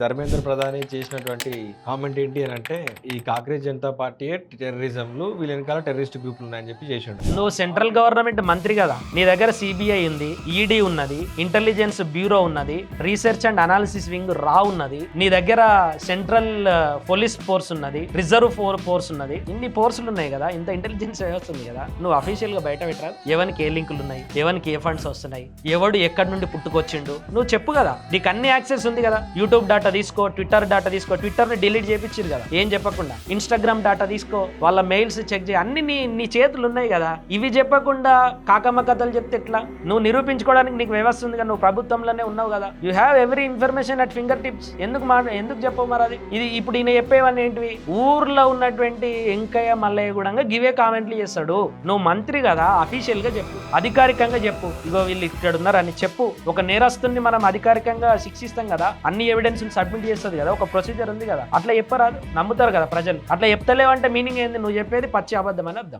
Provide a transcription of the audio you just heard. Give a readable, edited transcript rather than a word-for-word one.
ధర్మేంద్ర ప్రధాని చేసినటువంటి కామెంట్ ఏంటి అని అంటే ఈ కాంగ్రెస్ జనతా పార్టీ టెర్రరిజంలు వీళ్ళ వెనకాల టెర్రరిస్ట్ గ్రూపులు ఉన్నాయని చెప్పి చేసిండు. నువ్వు సెంట్రల్ గవర్నమెంట్ మంత్రి కదా, నీ దగ్గర సిబిఐ ఉంది, ఈడీ ఉన్నది, ఇంటెలిజెన్స్ బ్యూరో ఉన్నది, రీసెర్చ్ అండ్ అనాలిసిస్ వింగ్ రా ఉన్నది, నీ దగ్గర సెంట్రల్ పోలీస్ ఫోర్స్ ఉన్నది, రిజర్వ్ ఫోర్స్ ఉన్నది. ఇన్ని ఫోర్సులు ఉన్నాయి కదా, ఇంత ఇంటెలిజెన్స్ వ్యవస్థ ఉంది కదా, నువ్వు అఫీషియల్ గా బయట పెట్టరా? ఎవరికి ఏ లింకులు ఉన్నాయి, ఎవరికి ఏ ఫండ్స్ వస్తున్నాయి, ఎవడు ఎక్కడి నుండి పుట్టుకొచ్చిండు, నువ్వు చెప్పు కదా. నీకు అన్ని యాక్సెస్ ఉంది కదా. యూట్యూబ్ డాటా తీసుకో, ట్విట్టర్ డాటా తీసుకో, ట్విట్టర్ ని డిలీట్ చేయించారు కదా ఏం చెప్పకుండా. ఇన్స్టాగ్రామ్ డాటా తీసుకో, వాళ్ళ మెయిల్స్ చెక్ చేయి, అన్ని నీ చేతులు ఉన్నాయి కదా. ఇవి చెప్పకుండా కాకమ్మ కథలు చెప్తే ఎట్లా? నువ్వు నిరూపించుకోవడానికి నీకు వ్యవస్థ ఉంది కదా, నువ్వు ప్రభుత్వంలోనే ఉన్నావు కదా. You have every information at finger tips. ఎందుకు చెప్పవు మరి అది? ఇది ఇప్పుడు ఈయన చెప్పేవన్నీ ఏంటివి? ఊర్లో ఉన్నటువంటి వెంకయ్య మల్లయ్య కూడా గివే కామెంట్లు చేస్తాడు. నువ్వు మంత్రి కదా, అఫీషియల్ గా చెప్పు, అధికారికంగా చెప్పు. ఇగో వీళ్ళు ఇక్కడ ఉన్నారు అని చెప్పు. ఒక నేరస్తుని మనం అధికారికంగా శిక్షిస్తాం కదా, అన్ని ఎవిడెన్స్ సబ్మిట్ చేస్తుంది కదా, ఒక ప్రొసీజర్ ఉంది కదా. అట్లా చెప్పరాదు, నమ్ముతారు కదా ప్రజలు. అట్లా చెప్తలేవంటే మీనింగ్ ఏంది? నువ్వు చెప్పేది పచ్చి అబద్ధం అని అర్థం.